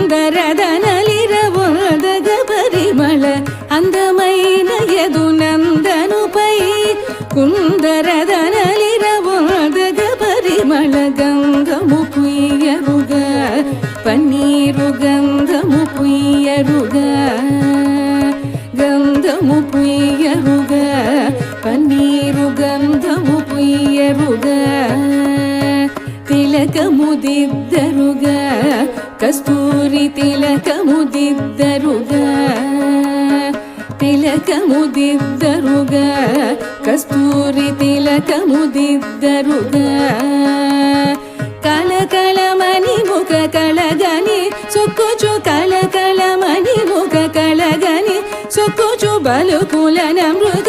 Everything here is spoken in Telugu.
కుందరదనలిరవొదగ పరిమళ అందమైన యదునందనుపై కుందరదనలిరవొదగ పరిమళ గంధము పుయ్యరుగా పన్నీరు గంధము పుయ్యరుగా గంధము పుయ్యరుగా పన్నీరు గంధము పుయ్యరుగా తిలకముదిద్దరుగా కస్తూరి తిలకముదిద్దరుగా తిలకముదిద్దరుగా కస్తూరి తిలకముదిద్దరుగా కళకళమణి ముఖ కళగని సొక్కుచు కళకళమణి ముఖ కళగని సొక్కుచు బలుకుల నమృగ